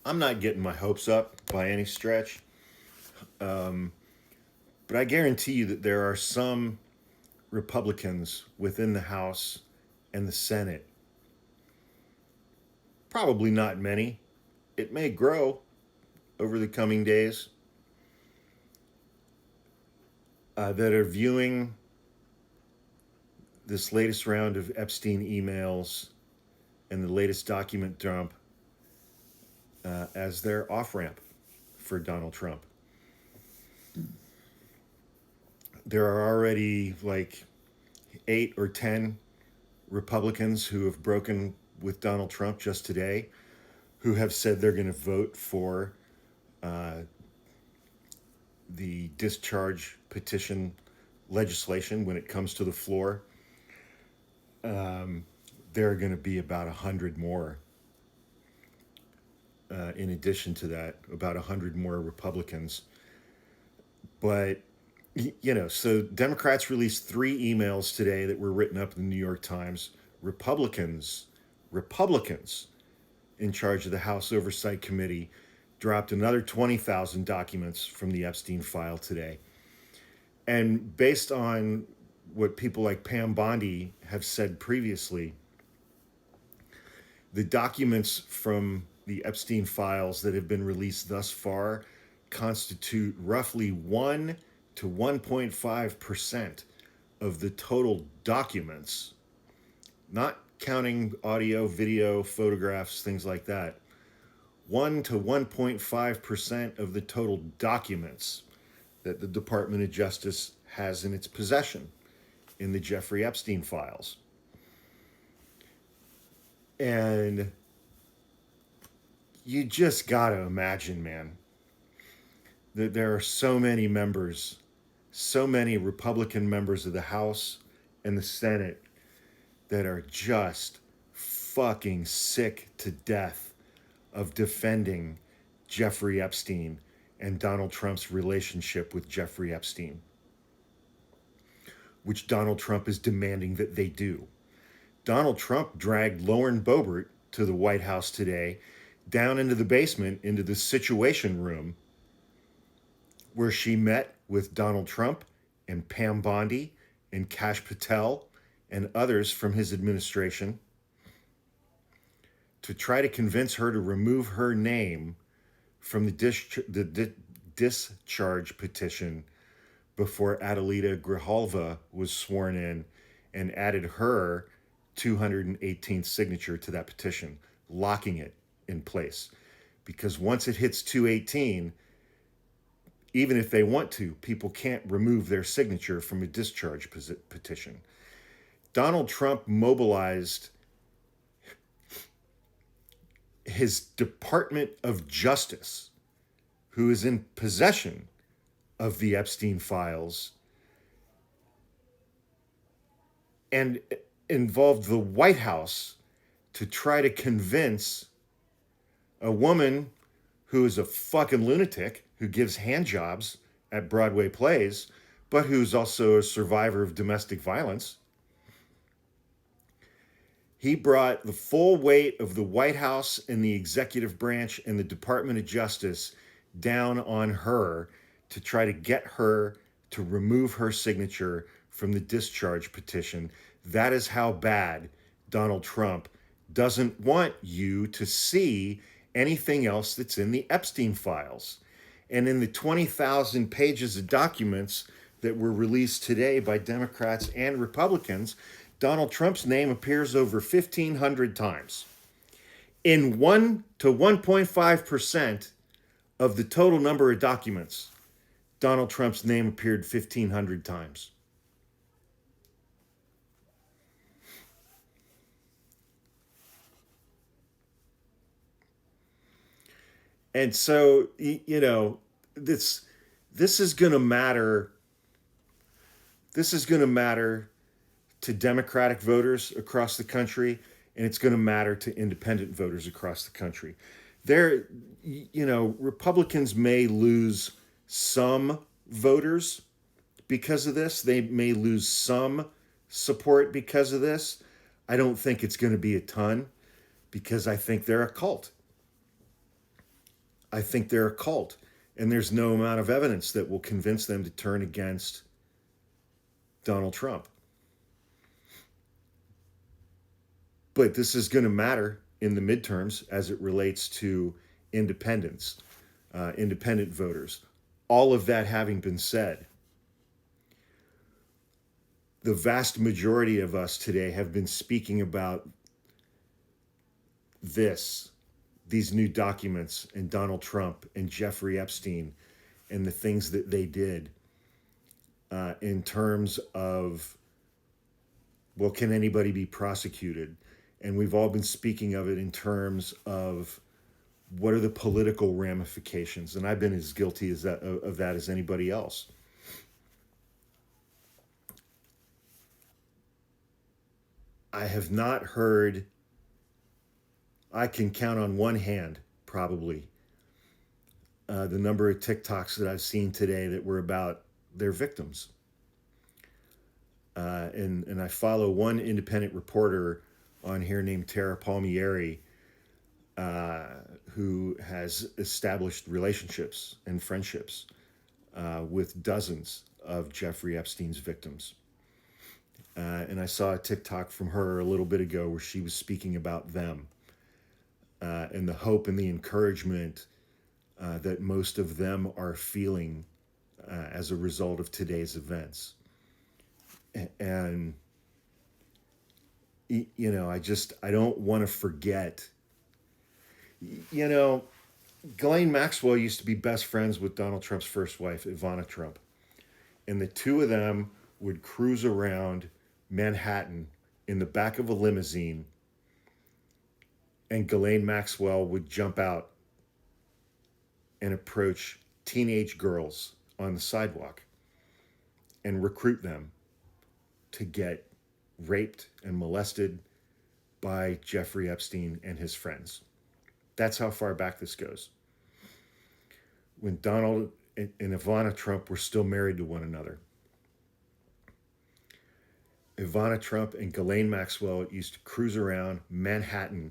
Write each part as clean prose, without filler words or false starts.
I'm not getting my hopes up by any stretch, but I guarantee you that there are some Republicans within the House and the Senate, probably not many. It may grow over the coming days, that are viewing this latest round of Epstein emails and the latest document dump as their off ramp for Donald Trump. There are already like 8 or 10 Republicans who have broken with Donald Trump just today, who have said they're going to vote for the discharge petition legislation when it comes to the floor. There are going to be about 100 more. In addition to that, about 100 more Republicans. But, so Democrats released 3 emails today that were written up in the New York Times. Republicans in charge of the House Oversight Committee dropped another 20,000 documents from the Epstein file today. And based on what people like Pam Bondi have said previously, the documents from the Epstein files that have been released thus far constitute roughly 1 to 1.5% of the total documents, not counting audio, video, photographs, things like that. 1 to 1.5% of the total documents that the Department of Justice has in its possession in the Jeffrey Epstein files. And you just gotta imagine, man, that there are so many members, so many Republican members of the House and the Senate that are just fucking sick to death of defending Jeffrey Epstein and Donald Trump's relationship with Jeffrey Epstein, which Donald Trump is demanding that they do. Donald Trump dragged Lauren Boebert to the White House today, down into the basement, into the Situation Room, where she met with Donald Trump and Pam Bondi and Patel and others from his administration to try to convince her to remove her name from the discharge petition before Adelita Grijalva was sworn in, and added her 218th signature to that petition, locking it in place. Because once it hits 218, even if they want to, people can't remove their signature from a discharge petition. Donald Trump mobilized his Department of Justice, who is in possession of the Epstein files, and involved the White House to try to convince a woman who is a fucking lunatic, who gives hand jobs at Broadway plays, but who's also a survivor of domestic violence. He brought the full weight of the White House and the executive branch and the Department of Justice down on her to try to get her to remove her signature from the discharge petition. That is how bad Donald Trump doesn't want you to see anything else that's in the Epstein files. And in the 20,000 pages of documents that were released today by Democrats and Republicans, Donald Trump's name appears over 1,500 times. In 1 to 1.5% of the total number of documents, Donald Trump's name appeared 1,500 times. And so, this is going to matter. This is going to matter to Democratic voters across the country, and it's going to matter to independent voters across the country. Republicans may lose some voters because of this. They may lose some support because of this. I don't think it's going to be a ton, because I think they're a cult. I think they're a cult, and there's no amount of evidence that will convince them to turn against Donald Trump. But this is going to matter in the midterms as it relates to independents, independent voters. All of that having been said, the vast majority of us today have been speaking about these new documents and Donald Trump and Jeffrey Epstein and the things that they did in terms of, well, can anybody be prosecuted? And we've all been speaking of it in terms of what are the political ramifications? And I've been as guilty of that as anybody else. I have not heard, I can count on one hand probably the number of TikToks that I've seen today that were about their victims. And I follow one independent reporter on here named Tara Palmieri, who has established relationships and friendships with dozens of Jeffrey Epstein's victims. And I saw a TikTok from her a little bit ago where she was speaking about them and the hope and the encouragement that most of them are feeling as a result of today's events. And you know, I don't want to forget, you know, Ghislaine Maxwell used to be best friends with Donald Trump's first wife, Ivana Trump. And the two of them would cruise around Manhattan in the back of a limousine, and Ghislaine Maxwell would jump out and approach teenage girls on the sidewalk and recruit them to get raped and molested by Jeffrey Epstein and his friends. That's how far back this goes. When Donald and Ivana Trump were still married to one another. Ivana Trump and Ghislaine Maxwell used to cruise around Manhattan,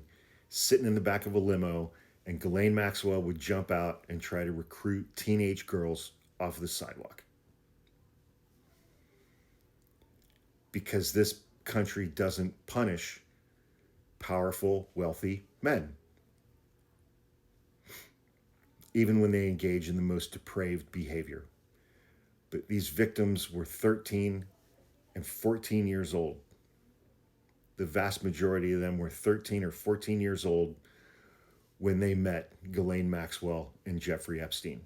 sitting in the back of a limo, and Ghislaine Maxwell would jump out and try to recruit teenage girls off the sidewalk. Because this country doesn't punish powerful, wealthy men, even when they engage in the most depraved behavior. But these victims were 13 and 14 years old. The vast majority of them were 13 or 14 years old when they met Ghislaine Maxwell and Jeffrey Epstein.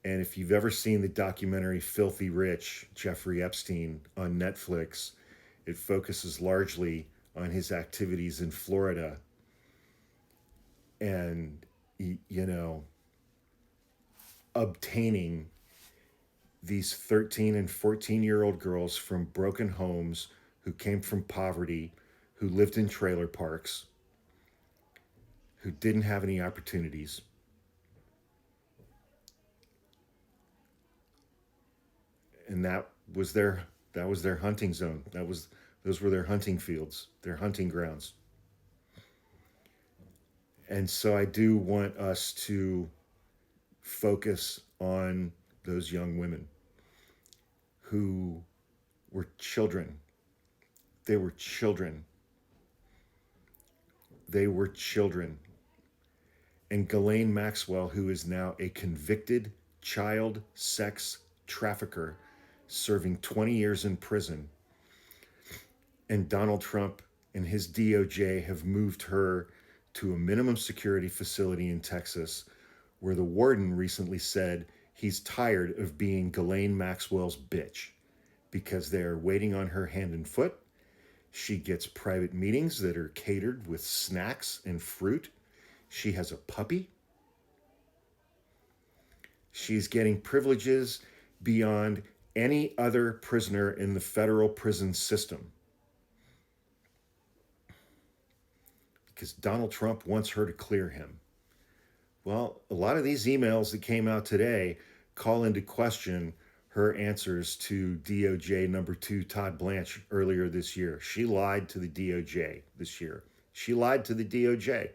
And if you've ever seen the documentary Filthy Rich, Jeffrey Epstein, on Netflix, it focuses largely on his activities in Florida and, you know, obtaining these 13 and 14-year-old girls from broken homes who came from poverty, who lived in trailer parks, who didn't have any opportunities. And that was their hunting zone. Those were their hunting fields, their hunting grounds. And so I do want us to focus on those young women who were children. They were children. They were children. And Ghislaine Maxwell, who is now a convicted child sex trafficker, serving 20 years in prison. And Donald Trump and his DOJ have moved her to a minimum security facility in Texas, where the warden recently said he's tired of being Ghislaine Maxwell's bitch because they're waiting on her hand and foot. She gets private meetings that are catered with snacks and fruit. She has a puppy. She's getting privileges beyond any other prisoner in the federal prison system. Because Donald Trump wants her to clear him. Well, a lot of these emails that came out today call into question her answers to DOJ number 2 Todd Blanche earlier this year. She lied to the DOJ this year. She lied to the DOJ.